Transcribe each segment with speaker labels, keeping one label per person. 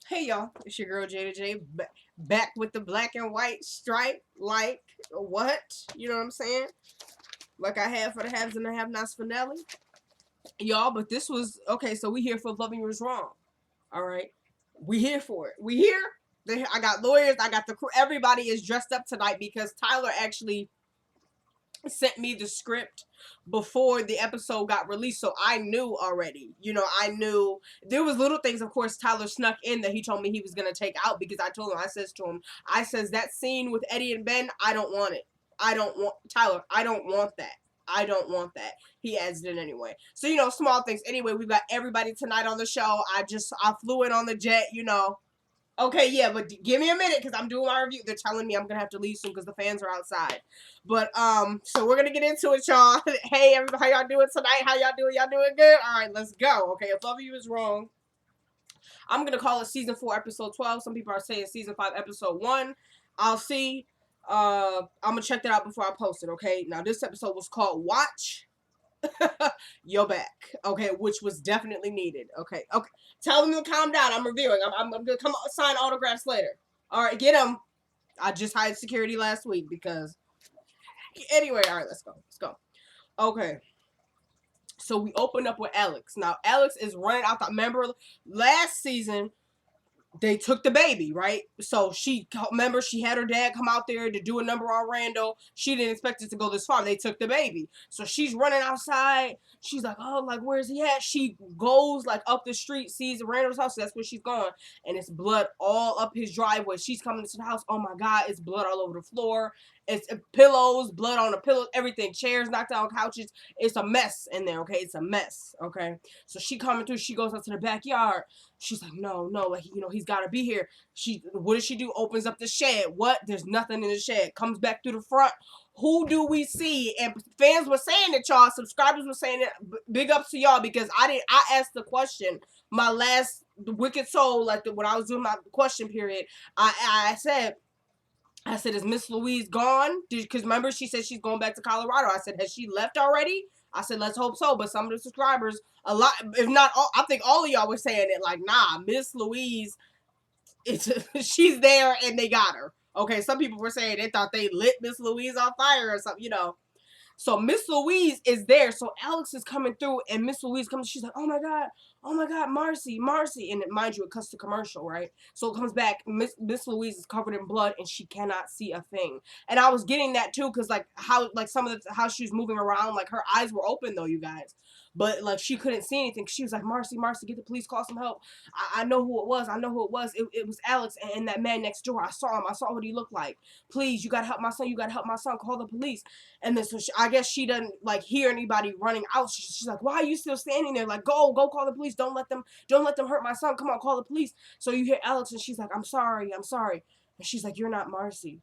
Speaker 1: Hey y'all, it's your girl Jada J, back with the black and white stripe, like, what? You know what I'm saying? Like I have for the haves and the have-nots for Nelly. Y'all, but this was, okay, so we here for Loving You Is Wrong. Alright? We here for it. We here. I got lawyers, I got the crew. Everybody is dressed up tonight because Tyler actually sent me the script before the episode got released, so I knew already. I knew there was little things, of course, Tyler snuck in that he told me he was gonna take out because I told him, I says that scene with Eddie and Ben, I don't want it. I don't want Tyler. I don't want that. I don't want that. He adds it in anyway. So, small things. Anyway, we've got everybody tonight on the show. I flew in on the jet. Okay, yeah, but give me a minute because I'm doing my review. They're telling me I'm gonna have to leave soon because the fans are outside. But so we're gonna get into it, y'all. Hey, everybody, how y'all doing tonight? How y'all doing? Y'all doing good? All right, let's go. Okay, if Love You Is Wrong, I'm gonna call it season 4, episode 12. Some people are saying season 5, episode 1. I'll see. I'm gonna check that out before I post it. Okay, now this episode was called Watch Your Back. Okay, which was definitely needed. Okay. Tell them to calm down. I'm reviewing. I'm gonna come sign autographs later. All right, get them. I just hired security last week because. Anyway, all right, let's go. Okay. So we opened up with Alex. Now Alex is running out. Remember last season they took the baby, right? So she had her dad come out there to do a number on Randle. She didn't expect it to go this far. They took the baby. So she's running outside. She's like, oh, like, where's he at? She goes, like, up the street, sees Randall's house. So that's where she's going. And it's blood all up his driveway. She's coming into the house. Oh, my God, it's blood all over the floor. It's pillows, blood on the pillows, everything. Chairs knocked down, couches. It's a mess in there, okay? It's a mess, okay? So she coming through. She goes out to the backyard. She's like, no, like, he's got to be here. What does she do? Opens up the shed. What? There's nothing in the shed. Comes back through the front. Who do we see? And fans were saying it, y'all. Subscribers were saying it. Big ups to y'all because I asked the question. My last Wicked Soul, when I was doing my question period, I said, is Miss Louise gone? Because remember, she said she's going back to Colorado. I said, has she left already? I said, let's hope so. But some of the subscribers, a lot, if not all, I think all of y'all were saying it like, nah, Miss Louise, she's there and they got her. Okay, some people were saying they thought they lit Miss Louise on fire or something, So Miss Louise is there. So Alex is coming through and Miss Louise comes, she's like, oh my God, Marcy. And mind you, it cuts to commercial, right? So it comes back, Miss Louise is covered in blood and she cannot see a thing. And I was getting that too, because how she was moving around, like her eyes were open though, you guys. But like she couldn't see anything. She was like, Marcy, get the police, call some help. I know who it was. It was Alex and that man next door. I saw him. I saw what he looked like. Please, you gotta help my son. Call the police. And then so I guess she doesn't like hear anybody running out. She's like, why are you still standing there? Like, go call the police. Don't let them hurt my son. Come on, call the police. So you hear Alex and she's like, I'm sorry. And she's like, you're not Marcy.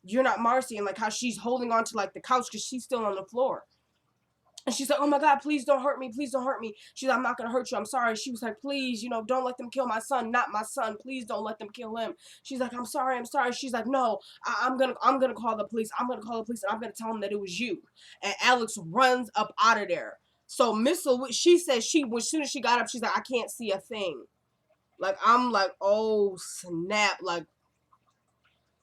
Speaker 1: And like how she's holding on to like the couch because she's still on the floor. And she's like, oh my God, please don't hurt me. She's like, I'm not going to hurt you. I'm sorry. She was like, please, don't let them kill my son. Not my son. Please don't let them kill him. She's like, I'm sorry. She's like, no, I'm going to call the police. And I'm going to tell them that it was you. And Alex runs up out of there. So she says as soon as she got up, she's like, I can't see a thing. Like, I'm like, oh snap. Like,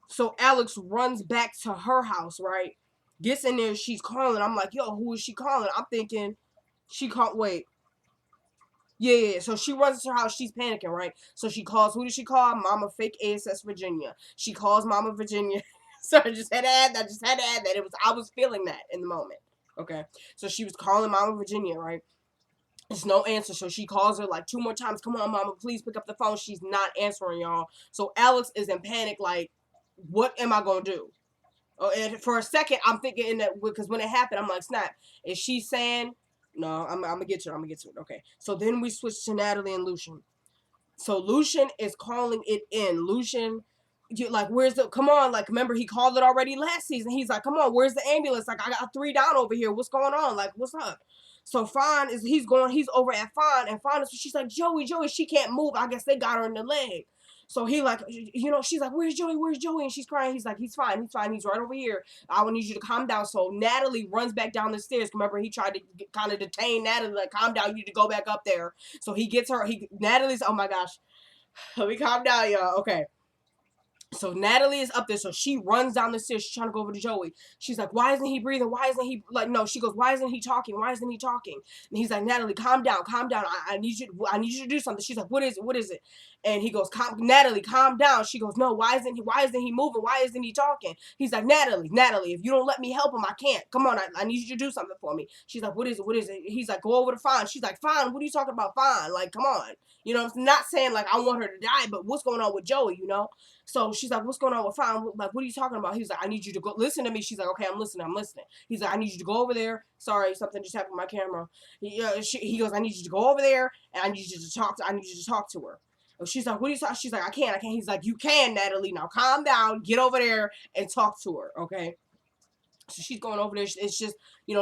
Speaker 1: so Alex runs back to her house, right? Gets in there, she's calling. I'm like, yo, who is she calling? I'm thinking, she can't wait. Yeah. So she runs to her house. She's panicking, right? So she calls. Who does she call? Mama Fake ASS Virginia. She calls Mama Virginia. So I just had to add that. I was feeling that in the moment. Okay. So she was calling Mama Virginia, right? There's no answer. So she calls her like 2 more times. Come on, Mama, please pick up the phone. She's not answering, y'all. So Alex is in panic, like, what am I gonna do? Oh, and for a second, I'm thinking because when it happened, I'm like, snap. Is she saying, no, I'm going to get to it. Okay. So then we switch to Natalie and Lucian. So Lucian is calling it in. Lucian, come on, like, remember he called it already last season. He's like, come on, where's the ambulance? Like, I got 3 down over here. What's going on? Like, what's up? So Fawn he's over at Fawn, and Fawn she's like, Joey, she can't move. I guess they got her in the leg. So he like, she's like, where's Joey? And she's crying. He's like, he's fine. He's right over here. I will need you to calm down. So Natalie runs back down the stairs. Remember, he tried to kind of detain Natalie, like, calm down. You need to go back up there. So he gets her. Natalie's, oh my gosh. Let me calm down, y'all. Okay. So Natalie is up there, so she runs down the stairs. She's trying to go over to Joey. She's like, "Why isn't he breathing? Why isn't he like?" No, she goes, "Why isn't he talking? Why isn't he talking?" And he's like, "Natalie, calm down, calm down. I need you. I need you to do something." She's like, "What is it? What is it?" And he goes, "Natalie, calm down." She goes, "No, why isn't he? Why isn't he moving? Why isn't he talking?" He's like, Natalie, if you don't let me help him, I can't. Come on, I need you to do something for me." She's like, "What is it? What is it?" He's like, "Go over to Fawn." She's like, "Fawn, what are you talking about, Fawn? Like, come on." You know, I'm not saying like I want her to die, but what's going on with Joey? You know. So she's like, "What's going on with Fine? Like, what are you talking about?" He's like, "I need you to go listen to me." She's like, "Okay, I'm listening. I'm listening." He's like, "I need you to go over there." Sorry, something just happened with my camera. He goes, "I need you to go over there, and I need you to talk to. I need you to talk to her." She's like, "What are you talking?" She's like, I can't. He's like, "You can, Natalie. Now calm down. Get over there and talk to her, okay?" So she's going over there. It's just,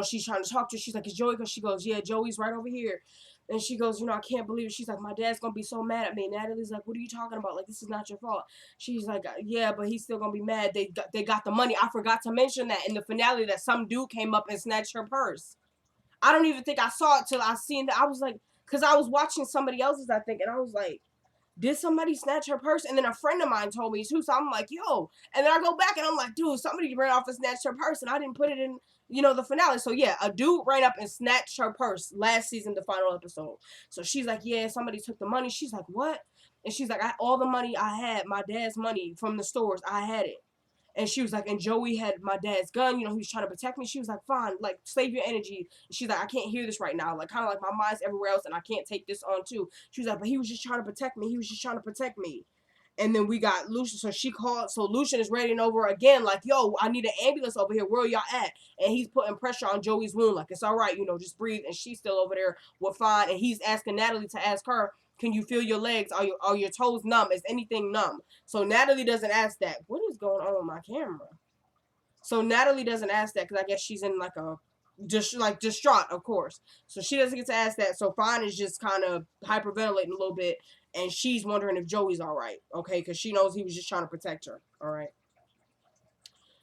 Speaker 1: she's trying to talk to her. She's like, "Is Joey?" Because she goes, "Yeah, Joey's right over here." And she goes, "I can't believe it." She's like, "My dad's going to be so mad at me." Natalie's like, "What are you talking about? Like, this is not your fault." She's like, "Yeah, but he's still going to be mad. They got the money." I forgot to mention that in the finale that some dude came up and snatched her purse. I don't even think I saw it till I seen that. I was like, because I was watching somebody else's, I think, and I was like, did somebody snatch her purse? And then a friend of mine told me too. So I'm like, yo. And then I go back and I'm like, dude, somebody ran off and snatched her purse, and I didn't put it in, the finale. So yeah, a dude ran up and snatched her purse last season, the final episode. So she's like, yeah, somebody took the money. She's like, what? And she's like, all the money I had, my dad's money from the stores, I had it. And she was like, and Joey had my dad's gun, he was trying to protect me. She was like, fine, like, save your energy. And she's like, I can't hear this right now. Like, kind of like my mind's everywhere else and I can't take this on too. She was like, but he was just trying to protect me. He was just trying to protect me. And then we got Lucian. So she called. So Lucian is raining over again, like, yo, I need an ambulance over here. Where y'all at? And he's putting pressure on Joey's wound. Like, it's all right, just breathe. And she's still over there with fine. And he's asking Natalie to ask her, can you feel your legs? Are your toes numb? Is anything numb? So Natalie doesn't ask that. What is going on with my camera? So Natalie doesn't ask that because I guess she's in like a just like distraught, of course. So she doesn't get to ask that. So Fawn is just kind of hyperventilating a little bit, and she's wondering if Joey's all right, okay? Because she knows he was just trying to protect her. All right.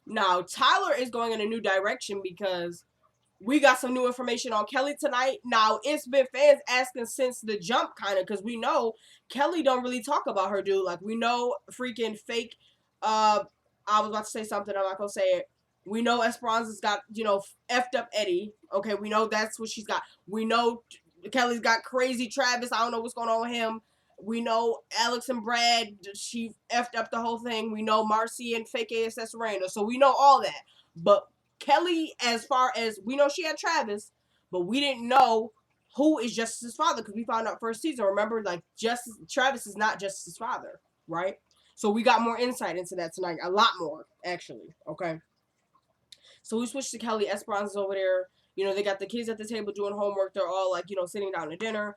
Speaker 1: Now Tyler is going in a new direction because we got some new information on Kelly tonight. Now, it's been fans asking since the jump, kind of, because we know Kelly don't really talk about her dude. Like, we know freaking fake, I was about to say something, I'm not going to say it. We know Esperanza's got, effed up Eddie. Okay, we know that's what she's got. We know Kelly's got crazy Travis. I don't know what's going on with him. We know Alex and Brad, she effed up the whole thing. We know Marcy and fake ASS Randle. So we know all that. But Kelly, as far as we know, she had Travis, but we didn't know who is Justice's father because we found out first season. Remember, like, Travis is not Justice's father, right? So we got more insight into that tonight, a lot more actually. Okay, so we switched to Kelly. Esperanza's over there. They got the kids at the table doing homework. They're all like, sitting down to dinner.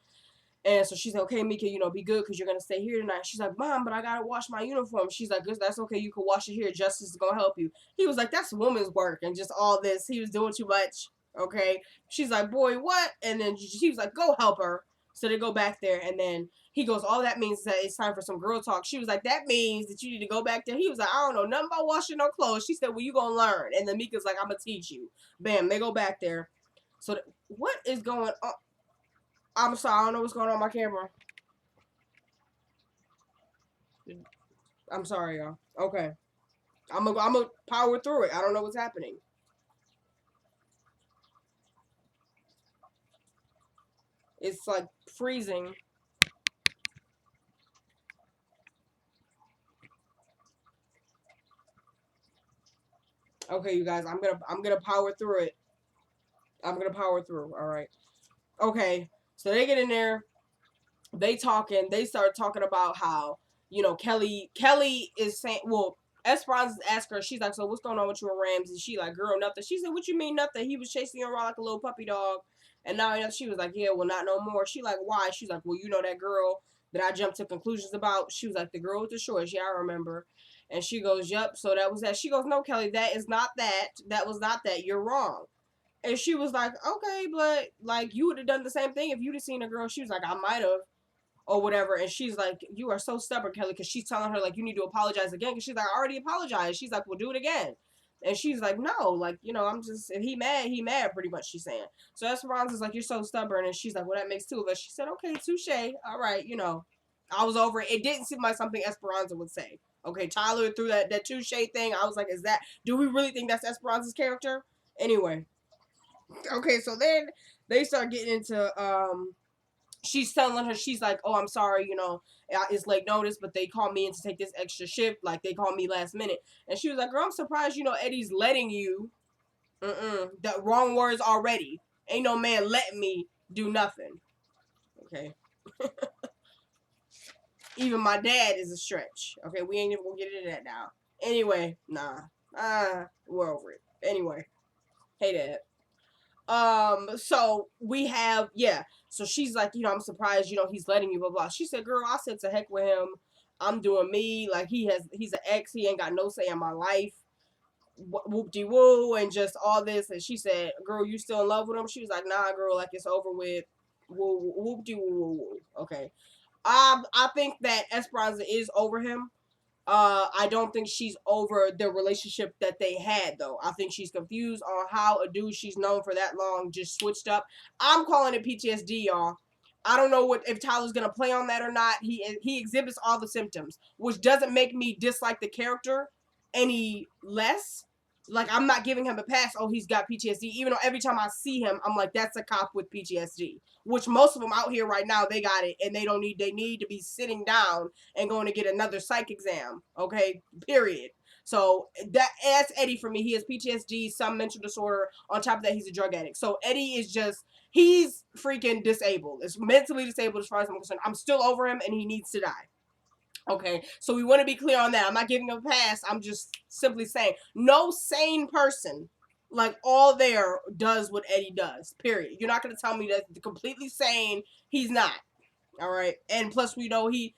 Speaker 1: And so she's like, okay, Mika, be good because you're going to stay here tonight. She's like, Mom, but I got to wash my uniform. She's like, that's okay. You can wash it here. Justice is going to help you. He was like, that's woman's work and just all this. He was doing too much. Okay. She's like, boy, what? And then she was like, go help her. So they go back there. And then he goes, all that means that it's time for some girl talk. She was like, that means that you need to go back there. He was like, I don't know nothing about washing no clothes. She said, well, you going to learn. And then Mika's like, I'm going to teach you. Bam. They go back there. So what is going on? I'm sorry. I don't know what's going on with my camera. I'm sorry, y'all. Okay. I'm gonna power through it. I don't know what's happening. It's like freezing. Okay, you guys, I'm gonna power through it. I'm gonna power through. All right. Okay. So they get in there. They talking. They start talking about how Kelly is saying, well, Esperanza asked her. She's like, so what's going on with you and Ramsey? She like, girl, nothing. She said, what you mean nothing? He was chasing you around like a little puppy dog, and now she was like, yeah, well, not no more. She like, why? She's like, well, that girl that I jumped to conclusions about. She was like, the girl with the shorts. Yeah, I remember. And she goes, yep. So that was that. She goes, no, Kelly, that is not that. That was not that. You're wrong. And she was like, okay, but like you would have done the same thing if you'd have seen a girl. She was like, I might have or whatever. And she's like, you are so stubborn, Kelly, because she's telling her, like, you need to apologize again. Because she's like, I already apologized. She's like, well, do it again. And she's like, no, like, I'm just, if he mad, pretty much, she's saying. So Esperanza's like, you're so stubborn. And she's like, well, that makes two of us. She said, okay, touche. All right, I was over it. It didn't seem like something Esperanza would say. Okay, Tyler threw that touche thing. I was like, is that, do we really think that's Esperanza's character? Anyway. Okay, so then they start getting into, she's telling her, she's like, oh, I'm sorry, it's late notice, but they called me in to take this extra shift. Like, they called me last minute. And she was like, girl, I'm surprised, Eddie's letting you. The wrong words already. Ain't no man letting me do nothing. Okay. Even my dad is a stretch. Okay, we ain't even gonna get into that now. Anyway, nah. We're over it. Anyway. Hey, Dad. So we have, yeah. So she's like, I'm surprised, he's letting you, blah, blah. She said, girl, I said to heck with him. I'm doing me. Like, he's an ex. He ain't got no say in my life. Whoop-de-woo, and just all this. And she said, girl, you still in love with him? She was like, nah, girl, like, it's over with. Whoop-de-woo-woo-woo. Okay. I think that Esperanza is over him. I don't think she's over the relationship that they had, though. I think she's confused on how a dude she's known for that long just switched up. I'm calling it PTSD, y'all. I don't know if Tyler's gonna play on that or not. He exhibits all the symptoms, which doesn't make me dislike the character any less. Like, I'm not giving him a pass. Oh, he's got PTSD. Even though every time I see him, I'm like, that's a cop with PTSD. Which most of them out here right now, they got it, and they need to be sitting down and going to get another psych exam. Okay, period. So that's Eddie for me. He has PTSD, some mental disorder. On top of that, he's a drug addict. So Eddie is just, he's freaking disabled. It's mentally disabled as far as I'm concerned. I'm still over him, and he needs to die. Okay, so we want to be clear on that. I'm not giving him a pass. I'm just simply saying, no sane person, like, all there does what Eddie does, period. You're not going to tell me that completely sane. He's not. All right, and plus we know he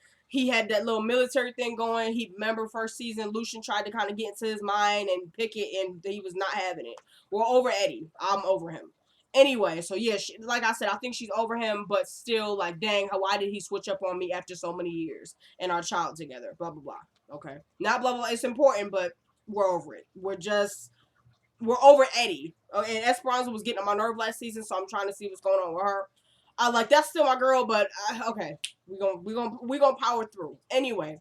Speaker 1: had that little military thing going. He, remember, first season, Lucian tried to kind of get into his mind and pick it, and he was not having it. We're over Eddie. I'm over him. Anyway, so yeah, like I said, I think she's over him, but still, like, dang, why did he switch up on me after so many years and our child together? Blah, blah, blah. Okay. Not blah, blah, blah. It's important, but we're over it. We're over Eddie. And Esperanza was getting on my nerve last season, so I'm trying to see what's going on with her. Like, that's still my girl, but okay, we gonna power through. Anyway,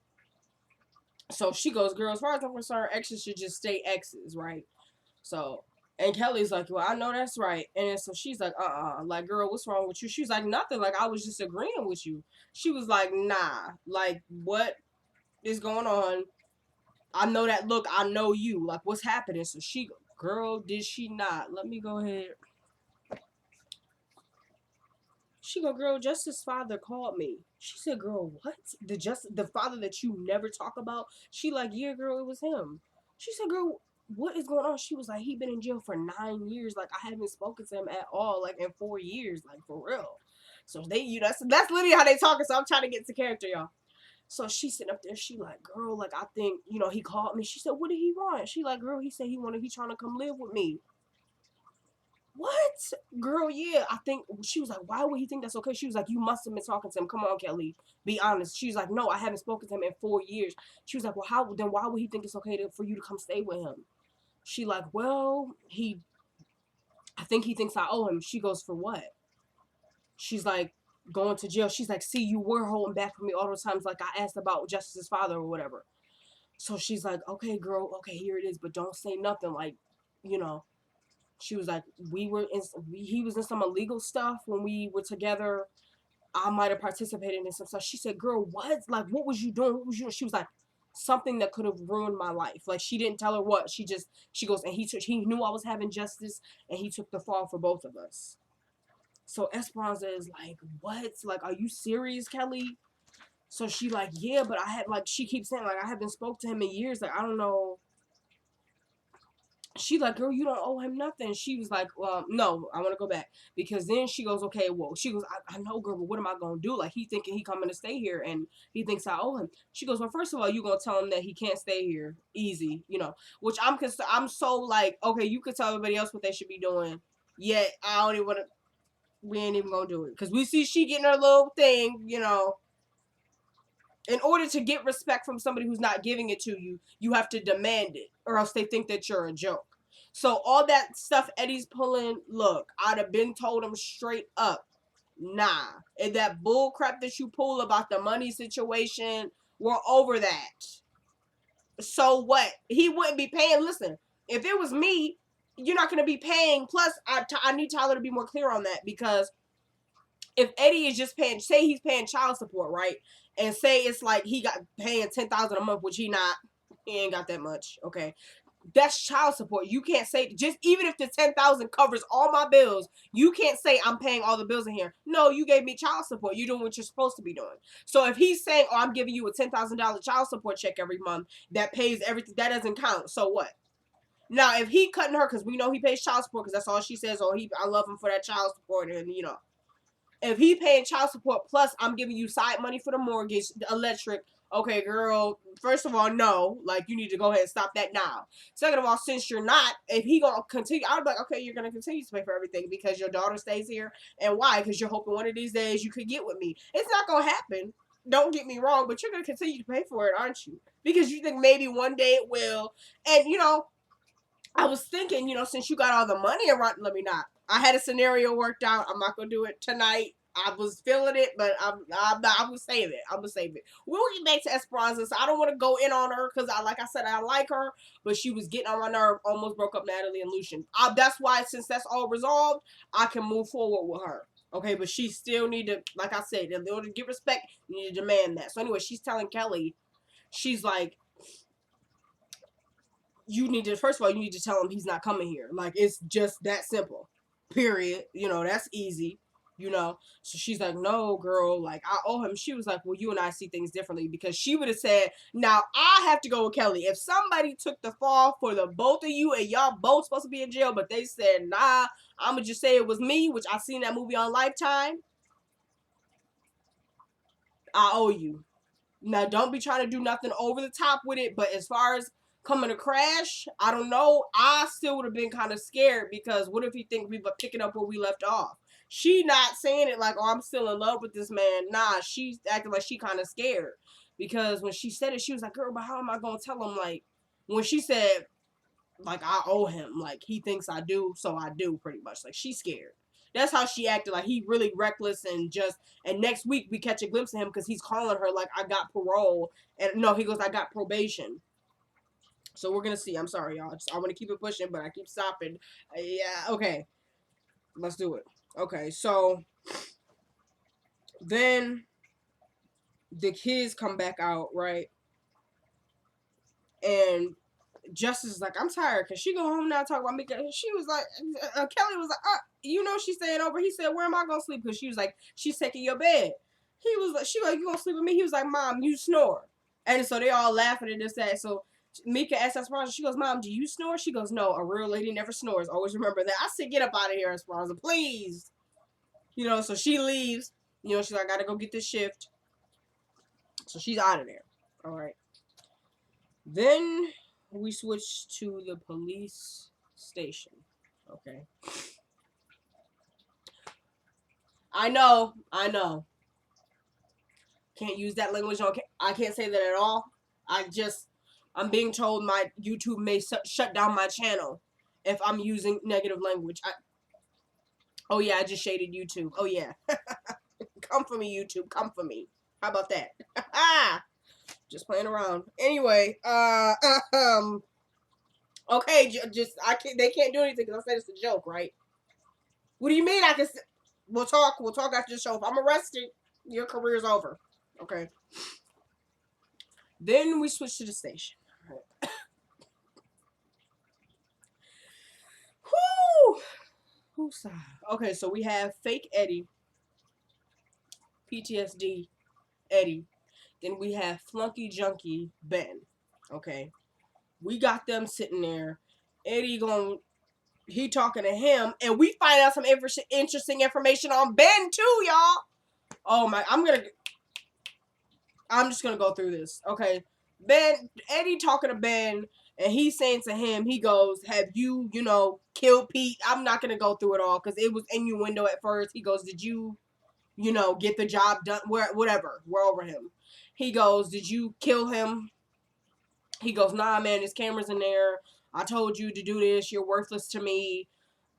Speaker 1: so she goes, girl, as far as I'm concerned, exes should just stay exes, right? So, and Kelly's like, well, I know that's right. And so she's like, like, girl, what's wrong with you? She's like, nothing. Like, I was just agreeing with you. She was like, nah, like, what is going on? I know that look. I know you. Like, what's happening? So she, girl, did she not? Let me go ahead. She go, girl, Justice's father called me. She said, girl, what? The father that you never talk about? She like, yeah, girl, it was him. She said, girl, what is going on? She was like, he been in jail for 9 years. Like, I haven't spoken to him at all, like, in 4 years, like, for real. So that's literally how they talking. So I'm trying to get to character, y'all. So she's sitting up there. She like, girl, like, I think, he called me. She said, what did he want? She like, girl, he said he trying to come live with me. What? Girl, yeah. I think, she was like, why would he think that's okay? She was like, you must have been talking to him. Come on, Kelly. Be honest. She was like, no, I haven't spoken to him in 4 years. She was like, well, then why would he think it's okay for you to come stay with him? She like, well, I think he thinks I owe him. She goes, for what? She's like, going to jail. She's like, see, you were holding back from me all those times, like, I asked about Justice's father or whatever. So she's like, okay, girl, okay, here it is, but don't say nothing, like, she was like, he was in some illegal stuff when we were together. I might have participated in some stuff. She said, girl, what? Like, what was you doing? What was you? She was like, something that could have ruined my life. Like, she didn't tell her what. She goes, and he knew I was having justice, and he took the fall for both of us. So Esperanza is like, what? Like, are you serious, Kelly? So she like, yeah, but she keeps saying, like, I haven't spoke to him in years. Like, I don't know. She like, girl, you don't owe him nothing. She was like, well, no, I want to go back. Because then she goes, okay, well, she goes, I know, girl, but what am I going to do? Like, he thinking he coming to stay here, and he thinks I owe him. She goes, well, first of all, you going to tell him that he can't stay here. Easy, which I'm so like, okay, you could tell everybody else what they should be doing. Yet, I don't even want to, we ain't even going to do it. Because we see she getting her little thing, in order to get respect from somebody who's not giving it to you, you have to demand it, or else they think that you're a joke. So all that stuff Eddie's pulling, look, I'd have been told him straight up. Nah. And that bull crap that you pull about the money situation, we're over that. So what? He wouldn't be paying. Listen, if it was me, you're not going to be paying. Plus, I need Tyler to be more clear on that, because if Eddie is just paying, say he's paying child support, right? And say it's like he got paying $10,000 a month, which he ain't got that much. Okay, that's child support. You can't say, just even if the $10,000 covers all my bills, you can't say I'm paying all the bills in here. No, you gave me child support. You're doing what you're supposed to be doing. So if he's saying, oh, I'm giving you a $10,000 child support check every month that pays everything, that doesn't count. So what? Now, if he cutting her because we know he pays child support because that's all she says, oh, I love him for that child support, and if he paying child support plus I'm giving you side money for the mortgage, the electric, okay, girl, first of all, no, like, you need to go ahead and stop that now. Second of all, since you're not, if he gonna continue, I'd be like, okay, you're gonna continue to pay for everything because your daughter stays here. And why? Because you're hoping one of these days you could get with me. It's not gonna happen. Don't get me wrong, but you're gonna continue to pay for it, aren't you? Because you think maybe one day it will. And I was thinking, since you got all the money around, let me not. I had a scenario worked out. I'm not gonna do it tonight. I was feeling it, but I'm gonna save it. I'm gonna save it. We'll get back to Esperanza. So I don't want to go in on her because like I said, I like her, but she was getting on my nerve. Almost broke up Natalie and Lucian. That's why, since that's all resolved, I can move forward with her. Okay, but she still need to, like I said, in order to get respect, you need to demand that. So anyway, she's telling Kelly, she's like, first of all, you need to tell him he's not coming here. Like, it's just that simple. Period. That's easy. So she's like, no, girl, like, I owe him. She was like, well, you and I see things differently, because she would have said, now I have to go with Kelly. If somebody took the fall for the both of you and y'all both supposed to be in jail, but they said, nah, I'm going to just say it was me, which I seen that movie on Lifetime, I owe you. Now, don't be trying to do nothing over the top with it, but as far as coming to crash, I don't know. I still would have been kind of scared, because what if he think we were picking up where we left off? She not saying it like, oh, I'm still in love with this man. Nah, she's acting like she kind of scared, because when she said it, she was like, girl, but how am I going to tell him? Like, when she said, like, I owe him, like, he thinks I do, so I do, pretty much. Like, she's scared. That's how she acted, like he really reckless, and next week we catch a glimpse of him because he's calling her like, I got parole, and no, he goes, I got probation. So we're gonna see. I'm sorry, y'all. I want to keep it pushing, but I keep stopping. Yeah, okay. Let's do it. Okay, so then the kids come back out, right? And Justice is like, I'm tired. Can she go home now? Talk about me. She was like, Kelly was like, she's staying over. He said, where am I gonna sleep? Because she was like, she's taking your bed. He was like, she was like, you gonna sleep with me? He was like, Mom, you snore. And so they all laughing at this, that. So Mika asks Esperanza, she goes, Mom, do you snore? She goes, no, a real lady never snores. Always remember that. I said, get up out of here, Esperanza, please. So she leaves. She's like, I gotta go get this shift. So she's out of there. All right. Then we switch to the police station. Okay. I know. Can't use that language. I can't say that at all. I'm being told my YouTube may shut down my channel if I'm using negative language. Oh yeah, I just shaded YouTube. Oh yeah. Come for me, YouTube. Come for me. How about that? Just playing around. Anyway, okay, they can't do anything because I said it's a joke, right? What do you mean I can? We'll talk after the show. If I'm arrested, your career's over. Okay. Then we switch to the station. Right. Whoo! Okay, so we have fake Eddie, PTSD Eddie. Then we have flunky junkie Ben. Okay. We got them sitting there. Eddie he talking to him, and we find out some interesting information on Ben too, y'all. Oh my, I'm just gonna go through this. Okay. Eddie talking to Ben, and he's saying to him, he goes, have you, killed Pete? I'm not gonna go through it all because it was innuendo at first. He goes, did you, get the job done? Whatever. We're over him. He goes, did you kill him? He goes, nah, man, there's cameras in there. I told you to do this. You're worthless to me.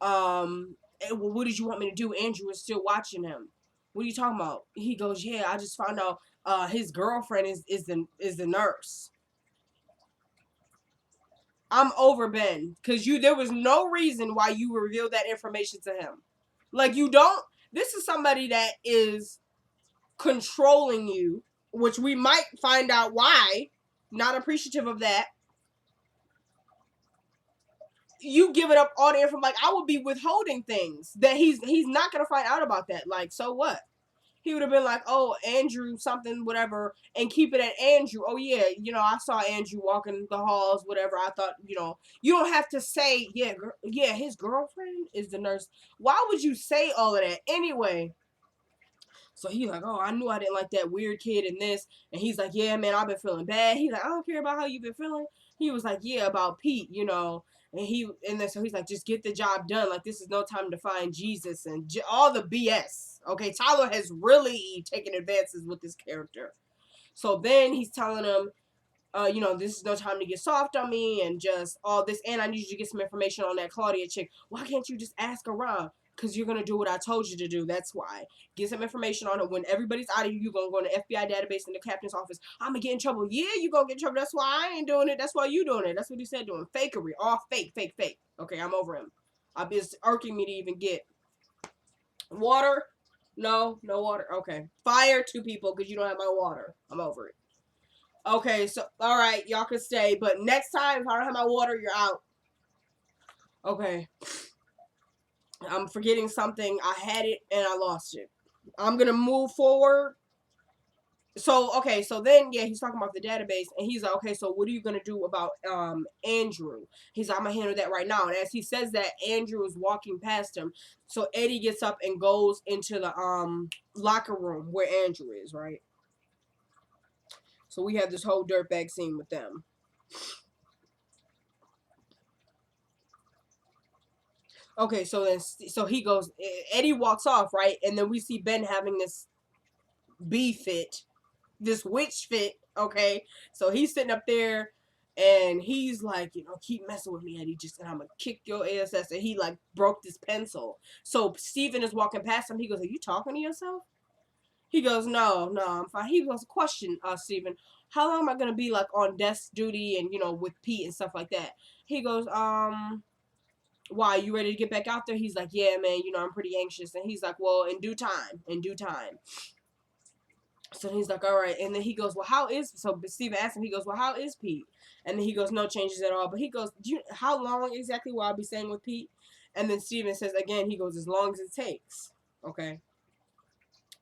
Speaker 1: What did you want me to do? Andrew is still watching him. what are you talking about? He goes, yeah, I just found out his girlfriend is the nurse. I'm over Ben because there was no reason why you revealed that information to him. Like you don't. This is somebody that is controlling you, which we might find out why. Not appreciative of that. You giving up all the information. Like I would be withholding things that he's not gonna find out about that. Like so what? He would have been like, oh, Andrew, something, whatever, and keep it at Andrew. Oh, yeah, I saw Andrew walking the halls, whatever. I thought, you don't have to say, yeah, his girlfriend is the nurse. Why would you say all of that anyway? So he's like, oh, I knew I didn't like that weird kid in this. And he's like, yeah, man, I've been feeling bad. He's like, I don't care about how you've been feeling. He was like, yeah, about Pete, And then so he's like, just get the job done. Like, this is no time to find Jesus and all the BS. Okay, Tyler has really taken advances with this character. So then he's telling him, this is no time to get soft on me and just all this. And I need you to get some information on that Claudia chick. Why can't you just ask around? Because you're going to do what I told you to do. That's why. Get some information on it. When everybody's out of you, you're going to go in the FBI database in the captain's office. I'm going to get in trouble. Yeah, you're going to get in trouble. That's why I ain't doing it. That's why you doing it. That's what he said doing. Fakery. All fake, fake, fake. Okay, I'm over him. It's irking me to even get water. No water. Okay. Fire 2 people because you don't have my water. I'm over it. Okay, so, alright, y'all can stay. But next time, if I don't have my water, you're out. Okay. I'm forgetting something. I had it and I lost it. I'm gonna move forward. So, okay, so then, yeah, he's talking about the database, and he's like, okay, so what are you gonna do about, Andrew? He's like, I'm gonna handle that right now. And as he says that, Andrew is walking past him. So Eddie gets up and goes into the, locker room where Andrew is, right? So we have this whole dirtbag scene with them. Okay, so he goes, Eddie walks off, right? And then we see Ben having this bee fit, this witch fit, okay? So he's sitting up there and he's like, keep messing with me, Eddie, and I'm gonna kick your ass. And he like broke this pencil. So Steven is walking past him. He goes, are you talking to yourself? He goes, no, I'm fine. He goes, question, Steven, how long am I gonna be like on desk duty and, with Pete and stuff like that? He goes, why, you ready to get back out there? He's like, yeah, man, I'm pretty anxious. And he's like, well, in due time. So he's like, all right. And then he goes, well, so Steven asked him, he goes, well, how is Pete? And then he goes, no changes at all. But he goes, how long exactly will I be staying with Pete? And then Steven says, again, he goes, as long as it takes. Okay.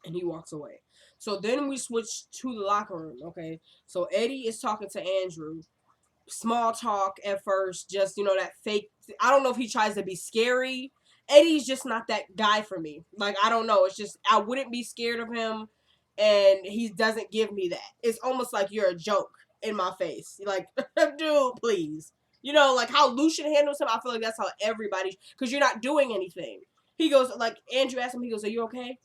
Speaker 1: And he walks away. So then we switch to the locker room. Okay. So Eddie is talking to Andrew. Small talk at first, just that fake. I don't know if he tries to be scary. Eddie's just not that guy for me. Like, I don't know. It's just I wouldn't be scared of him, and he doesn't give me that. It's almost like you're a joke in my face. Like, dude, please. Like how Lucian handles him. I feel like that's how everybody, because you're not doing anything. He goes, like, Andrew asked him. He goes, "Are you okay?"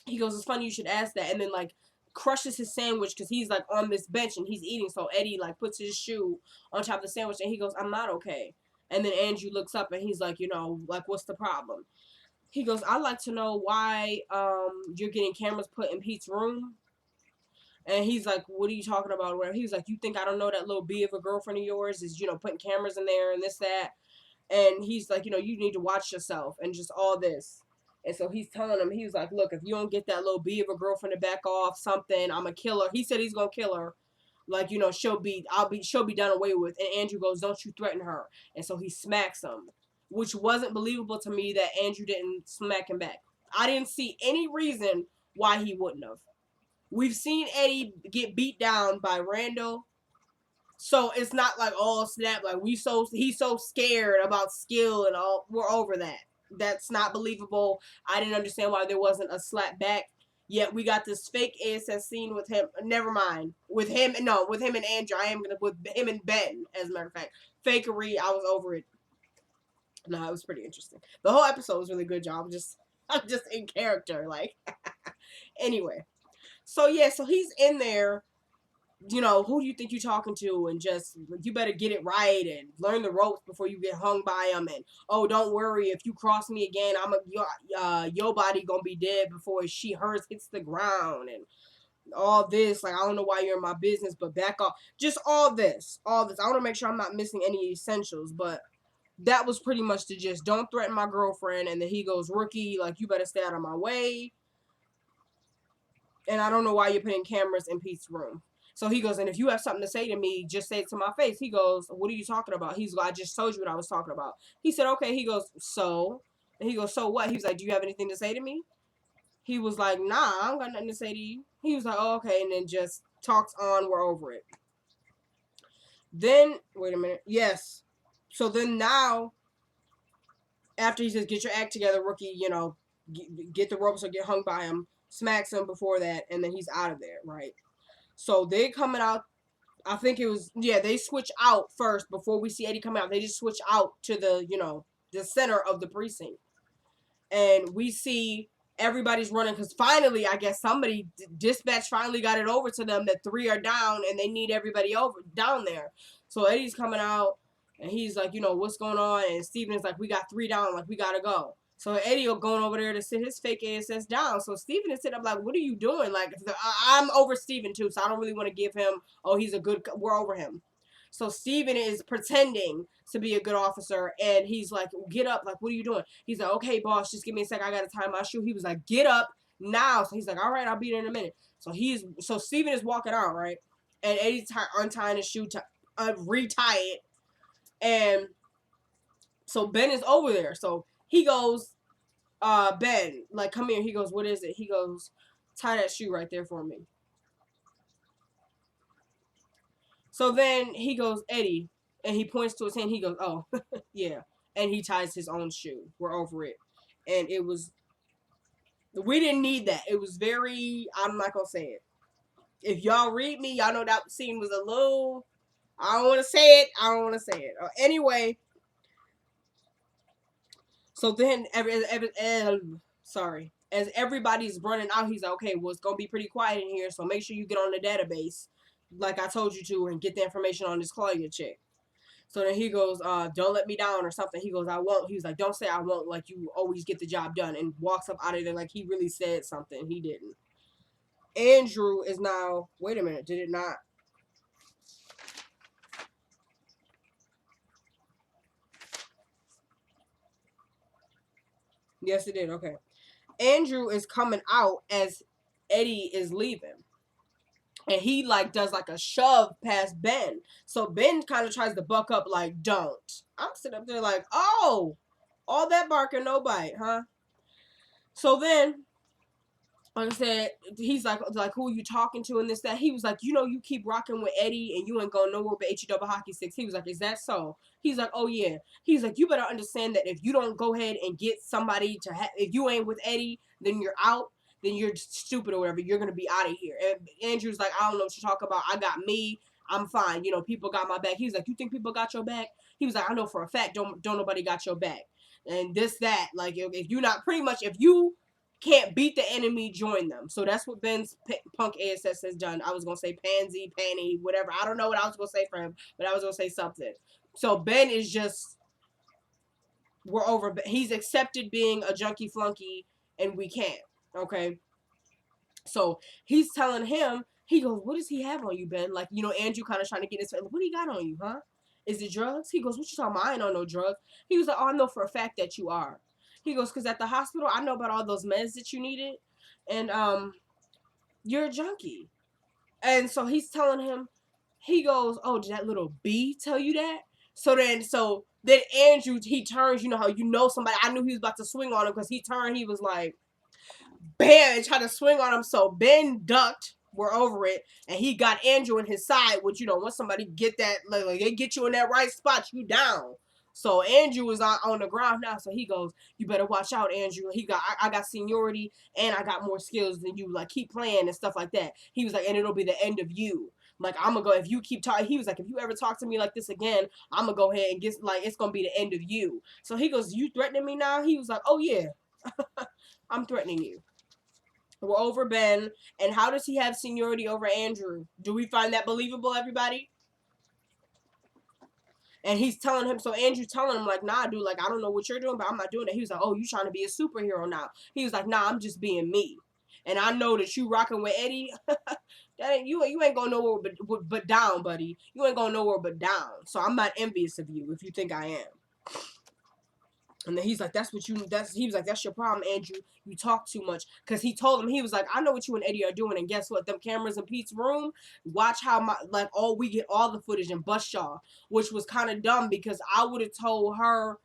Speaker 1: He goes, "It's funny you should ask that," and then like crushes his sandwich because he's like on this bench and he's eating. So Eddie like puts his shoe on top of the sandwich and he goes, "I'm not okay." And then Andrew looks up and he's like, like, what's the problem? He goes, "I'd like to know why you're getting cameras put in Pete's room." And he's like, "What are you talking about?" Where he's like, "You think I don't know that little bee of a girlfriend of yours is putting cameras in there and this that?" And he's like, you need to watch yourself and just all this. And so he's telling him, he was like, look, if you don't get that little bee of a girlfriend to back off something, I'm a killer. He said he's gonna kill her. Like, she'll be done away with. And Andrew goes, don't you threaten her. And so he smacks him, which wasn't believable to me that Andrew didn't smack him back. I didn't see any reason why he wouldn't have. We've seen Eddie get beat down by Randle. So it's not like, oh snap, like he's so scared about skill and all. We're over that. That's not believable. I didn't understand why there wasn't a slap back. Yet we got this fake ASS scene with him. Never mind. With him and Andrew. I am gonna with him and Ben, as a matter of fact. Fakery, I was over it. No, it was pretty interesting. The whole episode was really good, y'all. I'm just in character, like. Anyway. So yeah, so he's in there. you know, who do you think you're talking to? And just, you better get it right and learn the ropes before you get hung by them. And, oh, don't worry, if you cross me again, your body gonna be dead before hers hits the ground. And all this, like, I don't know why you're in my business, but back off. Just all this. I want to make sure I'm not missing any essentials, but that was pretty much the gist. Don't threaten my girlfriend. And then he goes, rookie, like, you better stay out of my way. And I don't know why you're putting cameras in Pete's room. So he goes, and if you have something to say to me, just say it to my face. He goes, what are you talking about? He's like, I just told you what I was talking about. He said, okay. He goes, so? And he goes, so what? He was like, do you have anything to say to me? He was like, nah, I don't got nothing to say to you. He was like, oh, okay. And then just talks on, we're over it. Then, wait a minute. Yes. So then now, after he says, get your act together, rookie, you know, get the ropes or get hung by him, smacks him before that, and then he's out of there, right? So they coming out, I think it was, yeah, they switch out first before we see Eddie come out. They just switch out to the, you know, the center of the precinct. And we see everybody's running because finally, I guess somebody, dispatch finally got it over to them that 3 are down and they need everybody over down there. So Eddie's coming out and he's like, you know, what's going on? And Steven is like, we got 3 down, like, we gotta go. So Eddie going over there to sit his fake ass down. So Steven is sitting up like, what are you doing? Like, I'm over Steven too, so I don't really want to give him, oh, he's a good, we're over him. So Steven is pretending to be a good officer, and he's like, get up, like, what are you doing? He's like, okay, boss, just give me a sec, I gotta tie my shoe. He was like, get up now. So he's like, all right, I'll be there in a minute. So Steven is walking out, right? And Eddie's untying his shoe to retie it. And so Ben is over there. So he goes, Ben, like, come here. He goes, what is it? He goes, tie that shoe right there for me. So then he goes, Eddie, and he points to his hand. He goes, oh, yeah. And he ties his own shoe. We're over it. And it was, we didn't need that. It was very, I'm not going to say it. If y'all read me, y'all know that scene was a little, I don't want to say it. Anyway, so then, as everybody's running out, he's like, okay, well, it's going to be pretty quiet in here, so make sure you get on the database like I told you to and get the information on this Claudia chick. So then he goes, don't let me down or something. He goes, I won't. He was like, don't say I won't, like you always get the job done, and walks up out of there like he really said something. He didn't. Andrew is now, wait a minute, did it not? Yes, it did. Okay. Andrew is coming out as Eddie is leaving. And he like does like a shove past Ben. So Ben kind of tries to buck up like, don't. I'm sitting up there like, oh, all that barking, no bite, huh? So then, like I said, he's like, who are you talking to and this, that? He was like, you know, you keep rocking with Eddie and you ain't going nowhere but HE double hockey sticks. He was like, is that so? He's like, oh yeah. He's like, you better understand that if you don't go ahead and get somebody to if you ain't with Eddie, then you're out. Then you're stupid or whatever. You're gonna be out of here. And Andrew's like, I don't know what you're talking about. I got me. I'm fine. You know, people got my back. He's like, you think people got your back? He was like, I know for a fact. Don't nobody got your back. And this, that. Like, if you not pretty much, if you can't beat the enemy, join them. So that's what Ben's punk ASS has done. I was gonna say pansy, panty, whatever. I don't know what I was gonna say for him, but I was gonna say something. So Ben is just, we're over. He's accepted being a junkie flunky, and we can't. Okay. So he's telling him, he goes, what does he have on you, Ben? Like, you know, Andrew kind of trying to get his, what do you got on you, huh? Is it drugs? He goes, what you talking about? I ain't on no drugs. He was like, oh, I know for a fact that you are. He goes, because at the hospital, I know about all those meds that you needed. And you're a junkie. And so he's telling him, he goes, oh, did that little B tell you that? So then Andrew, he turns, you know how you know somebody, I knew he was about to swing on him because he turned, he was like, bam, and tried to swing on him. So Ben ducked, we're over it, and he got Andrew in his side, which, you know, once somebody get that, like they get you in that right spot, you down. So Andrew is on the ground now. So he goes, you better watch out, Andrew. I got seniority and I got more skills than you. Like, keep playing and stuff like that. He was like, and it'll be the end of you. Like, I'm gonna go, if you keep talking, he was like, if you ever talk to me like this again, I'm gonna go ahead and get, like, it's gonna be the end of you. So he goes, you threatening me now? He was like, oh yeah, I'm threatening you. We're over Ben. And how does he have seniority over Andrew? Do we find that believable, everybody? And he's telling him, so Andrew's telling him, like, nah, dude, like, I don't know what you're doing, but I'm not doing that. He was like, oh, you trying to be a superhero now. He was like, nah, I'm just being me. And I know that you rocking with Eddie. You ain't going nowhere but down, buddy. You ain't going nowhere but down. So I'm not envious of you if you think I am. And then he's like, he was like, that's your problem, Andrew. You talk too much. Because he told him, he was like, I know what you and Eddie are doing. And guess what? Them cameras in Pete's room, watch how we get all the footage and bust y'all. Which was kind of dumb because I would have told her,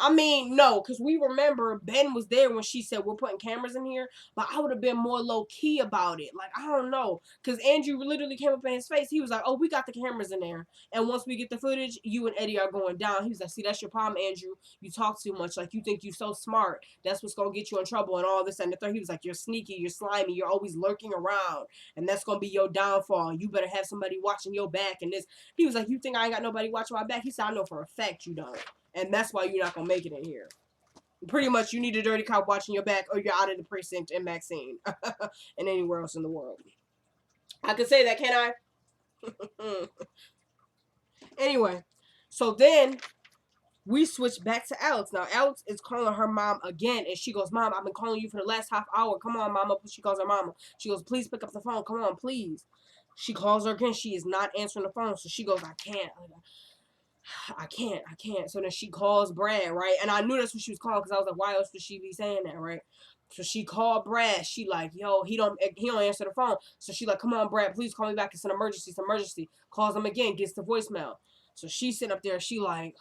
Speaker 1: I mean, no, because we remember Ben was there when she said we're putting cameras in here, but I would have been more low key about it. Like, I don't know. Because Andrew literally came up in his face. He was like, oh, we got the cameras in there. And once we get the footage, you and Eddie are going down. He was like, see, that's your problem, Andrew. You talk too much. Like, you think you're so smart. That's what's going to get you in trouble and all this and the third. He was like, you're sneaky, you're slimy, you're always lurking around. And that's going to be your downfall. You better have somebody watching your back. And this, he was like, you think I ain't got nobody watching my back? He said, I know for a fact you don't. And that's why you're not going to make it in here. Pretty much, you need a dirty cop watching your back or you're out of the precinct in Maxine. And anywhere else in the world. I could say that, can I? Anyway, so then we switch back to Alex. Now, Alex is calling her mom again, and she goes, Mom, I've been calling you for the last half hour. Come on, Mama. She calls her mama. She goes, please pick up the phone. Come on, please. She calls her again. She is not answering the phone, so she goes, I can't. So then she calls Brad, right? And I knew that's what she was calling because I was like, why else would she be saying that, right? So she called Brad. She like, yo, he don't answer the phone. So she like, come on, Brad, please call me back. It's an emergency. It's an emergency. Calls him again, gets the voicemail. So she's sitting up there. She like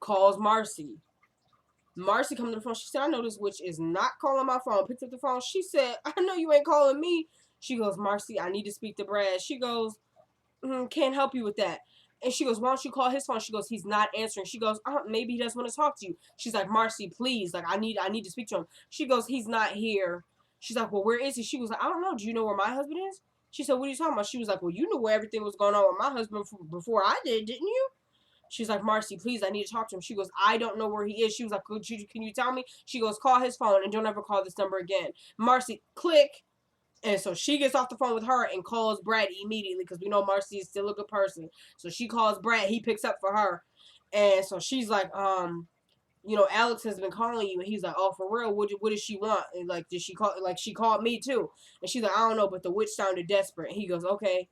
Speaker 1: calls Marcy. Marcy come to the phone. She said, I know this witch is not calling my phone. Picked up the phone. She said, I know you ain't calling me. She goes, Marcy, I need to speak to Brad. She goes, can't help you with that. And she goes, why don't you call his phone? She goes, he's not answering. She goes, maybe he doesn't want to talk to you. She's like, Marcy, please. Like, I need to speak to him. She goes, he's not here. She's like, well, where is he? She was like, I don't know. Do you know where my husband is? She said, what are you talking about? She was like, well, you knew where everything was going on with my husband before I did, didn't you? She's like, Marcy, please, I need to talk to him. She goes, I don't know where he is. She was like, can you tell me? She goes, call his phone and don't ever call this number again. Marcy, click. And so she gets off the phone with her and calls Brad immediately because we know Marcy is still a good person. So she calls Brad. He picks up for her. And so she's like, Alex has been calling you. And he's like, oh, for real? What does she want? And like, did she call? Like, she called me too. And she's like, I don't know, but the witch sounded desperate. And he goes, okay.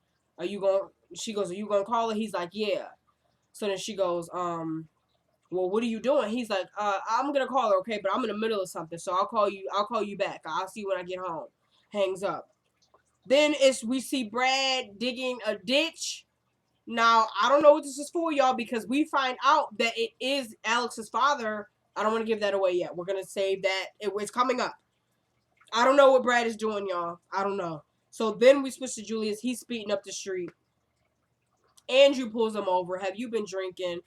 Speaker 1: She goes, are you going to call her? He's like, yeah. So then she goes, well, what are you doing? He's like, I'm going to call her, okay? But I'm in the middle of something. So I'll call you back. I'll see you when I get home. Hangs up. Then we see Brad digging a ditch. Now, I don't know what this is for, y'all, because we find out that it is Alex's father. I don't want to give that away yet. We're going to save that. It's coming up. I don't know what Brad is doing, y'all. I don't know. So then we switch to Julius. He's speeding up the street. Andrew pulls him over. Have you been drinking?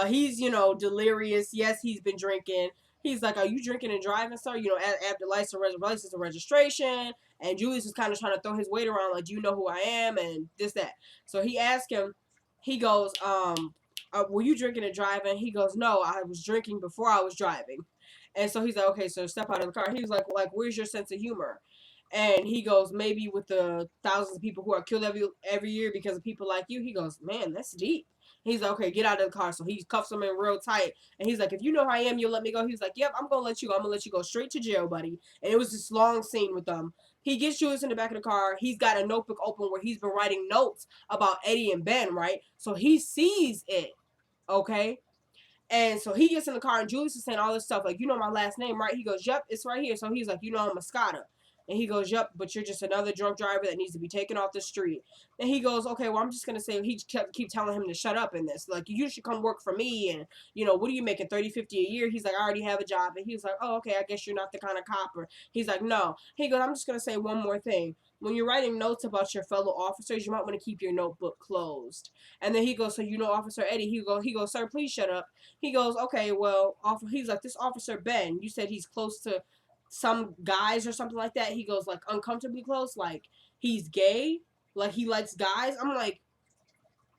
Speaker 1: He's, delirious. Yes, he's been drinking. He's like, are you drinking and driving, sir? After license and registration. And Julius is kind of trying to throw his weight around, like, do you know who I am? And this, that. So he asked him, he goes, were you drinking and driving? He goes, no, I was drinking before I was driving. And so he's like, okay, so step out of the car. He was like, where's your sense of humor? And he goes, maybe with the thousands of people who are killed every year because of people like you. He goes, man, that's deep. He's like, okay, get out of the car. So he cuffs him in real tight. And he's like, if you know who I am, you'll let me go. He's like, yep, I'm going to let you go. I'm going to let you go straight to jail, buddy. And it was this long scene with them. He gets Julius in the back of the car. He's got a notebook open where he's been writing notes about Eddie and Ben, right? So he sees it, okay? And so he gets in the car and Julius is saying all this stuff, like, you know my last name, right? He goes, yep, it's right here. So he's like, I'm Moscata. And he goes, yep, but you're just another drunk driver that needs to be taken off the street. And he goes, okay, well, I'm just going to say, he keep telling him to shut up in this. Like, you should come work for me. And, what are you making, 30, 50 a year? He's like, I already have a job. And he was like, oh, okay, I guess you're not the kind of copper. He's like, no. He goes, I'm just going to say one more thing. When you're writing notes about your fellow officers, you might want to keep your notebook closed. And then he goes, so Officer Eddie? He goes, sir, please shut up. He goes, okay, well, he's like, this Officer Ben, you said he's close to some guys or something like that. He goes, like, uncomfortably close, like he's gay, like he likes guys. I'm like,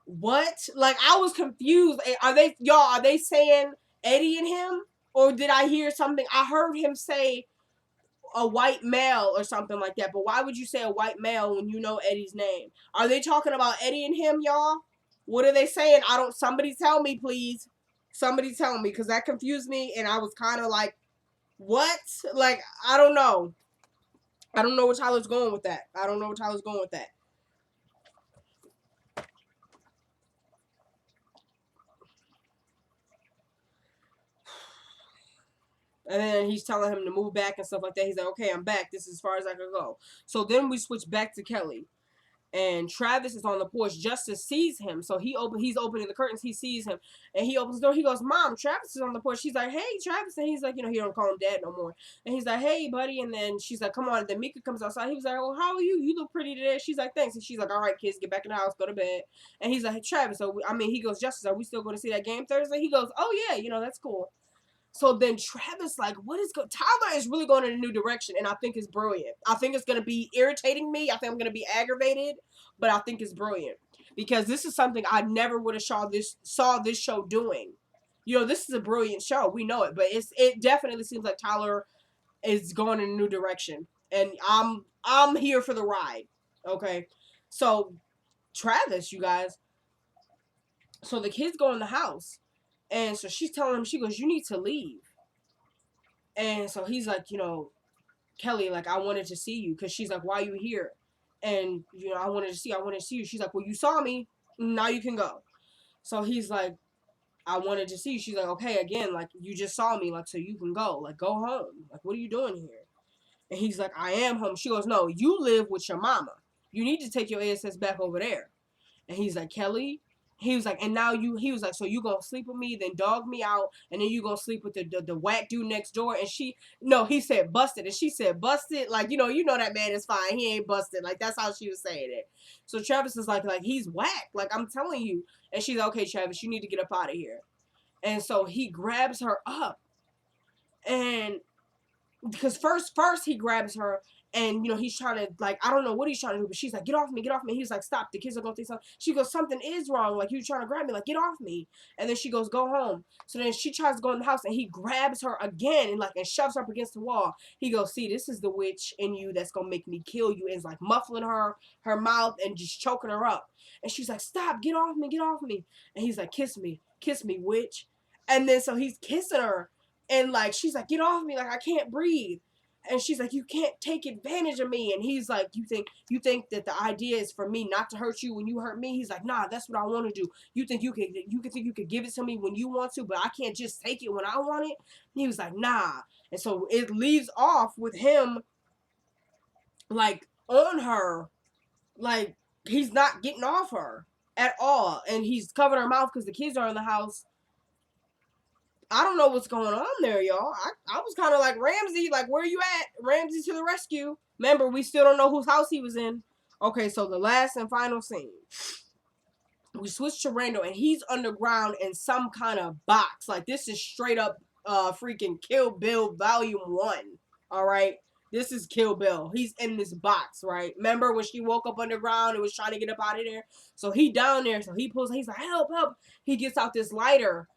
Speaker 1: what? Like, I was confused. Are they saying Eddie and him? Or did I hear something? I heard him say, a white male or something like that. But why would you say a white male when you know Eddie's name? Are they talking about Eddie and him, y'all? What are they saying? Somebody tell me, please. Somebody tell me, because that confused me, and I was kind of like, what? Like, I don't know. I don't know where Tyler's going with that. I don't know where Tyler's going with that. And then he's telling him to move back and stuff like that. He's like, okay, I'm back. This is as far as I can go. So then we switch back to Kelly. And Travis is on the porch. Justice sees him. So he's opening the curtains. He sees him. And he opens the door. He goes, Mom, Travis is on the porch. She's like, hey, Travis. And he's like, he don't call him Dad no more. And he's like, hey, buddy. And then she's like, come on. And then Mika comes outside. He was like, well, how are you? You look pretty today. She's like, thanks. And she's like, all right, kids, get back in the house. Go to bed. And he's like, hey, Travis. He goes, Justice, are we still going to see that game Thursday? He goes, oh, yeah, that's cool. So then Travis, like, Tyler is really going in a new direction, and I think it's brilliant. I think it's going to be irritating me. I think I'm going to be aggravated, but I think it's brilliant. Because this is something I never would have saw this show doing. This is a brilliant show. We know it, but it definitely seems like Tyler is going in a new direction. And I'm here for the ride. Okay? So, Travis, you guys. So the kids go in the house. And so she's telling him, she goes, you need to leave. And so he's like, Kelly, like, I wanted to see you. Because she's like, why are you here? And, I wanted to see you. She's like, well, you saw me. Now you can go. So he's like, I wanted to see you. She's like, okay, again, like, you just saw me. Like, so you can go. Like, go home. Like, what are you doing here? And he's like, I am home. She goes, no, you live with your mama. You need to take your ASS back over there. And he's like, Kelly. He was like, and now he was like, so you gonna sleep with me, then dog me out, and then you gonna sleep with the whack dude next door. And he said busted, and she said busted. Like, you know that man is fine. He ain't busted. Like, that's how she was saying it. So Travis is like he's whack. Like, I'm telling you. And she's like, okay, Travis, you need to get up out of here. And so he grabs her up, and because first he grabs her. And, he's trying to, like, I don't know what he's trying to do, but she's like, get off me, get off me. He's like, stop, the kids are going to think something. She goes, something is wrong. Like, you trying to grab me. Like, get off me. And then she goes, go home. So then she tries to go in the house, and he grabs her again and shoves her up against the wall. He goes, see, this is the witch in you that's going to make me kill you. And it's like muffling her mouth and just choking her up. And she's like, stop, get off me, get off me. And he's like, kiss me, witch. And then so he's kissing her. And, like, she's like, get off me. Like, I can't breathe. And she's like, you can't take advantage of me. And he's like, you think that the idea is for me not to hurt you when you hurt me? He's like, nah, that's what I want to do. You think you could give it to me when you want to, but I can't just take it when I want it? And he was like, nah. And so it leaves off with him, like, on her. Like, he's not getting off her at all. And he's covering her mouth because the kids are in the house. I don't know what's going on there, y'all. I was kind of like, Ramsey, like, where you at? Ramsey to the rescue. Remember, we still don't know whose house he was in. Okay, so the last and final scene. We switch to Randle, and he's underground in some kind of box. Like, this is straight up freaking Kill Bill Volume 1. All right? This is Kill Bill. He's in this box, right? Remember when she woke up underground and was trying to get up out of there? So he down there. So he's like, help, help. He gets out this lighter.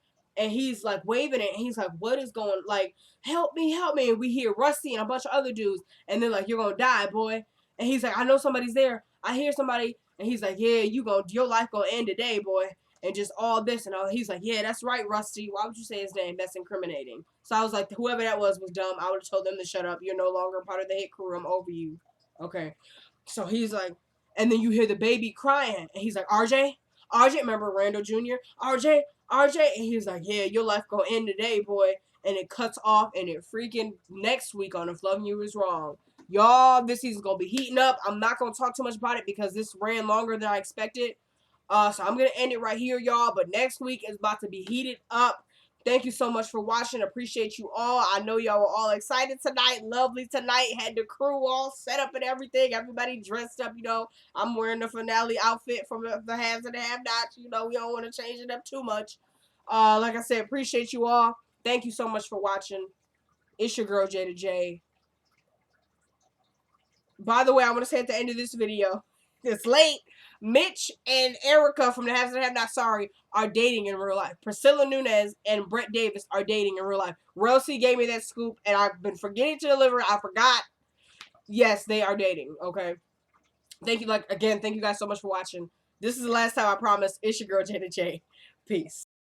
Speaker 1: And he's like waving it, and he's like, what is going, like, help me. And we hear Rusty and a bunch of other dudes, and they're like, you're gonna die, boy. And he's like, I know somebody's there. I hear somebody. And he's like, yeah, your life gonna end today, boy. And just all this and all. He's like, yeah, that's right, Rusty. Why would you say his name? That's incriminating. So I was like, whoever that was dumb. I would have told them to shut up. You're no longer part of the hit crew. I'm over you. Okay. So he's like, and then you hear the baby crying, and he's like, RJ, remember Randle Jr.? RJ, and he's like, yeah, your life gonna end today, boy. And it cuts off, and it freaking next week on If Loving You Is Wrong. Y'all, this season's gonna be heating up. I'm not gonna talk too much about it because this ran longer than I expected. So I'm gonna end it right here, y'all. But next week is about to be heated up. Thank you so much for watching. Appreciate you all. I know y'all were all excited tonight. Lovely tonight. Had the crew all set up and everything. Everybody dressed up, I'm wearing the finale outfit from the haves and the have-nots. We don't want to change it up too much. Like I said, appreciate you all. Thank you so much for watching. It's your girl, Jada J. By the way, I want to say at the end of this video, it's late. Mitch and Erica from the Haves and Have Not Sorry are dating in real life. Priscilla Nunez and Brett Davis are dating in real life. Rosie gave me that scoop, and I've been forgetting to deliver it. I forgot. Yes, they are dating. Okay. Thank you. Thank you guys so much for watching. This is the last time, I promise. It's your girl, Jada J. Peace.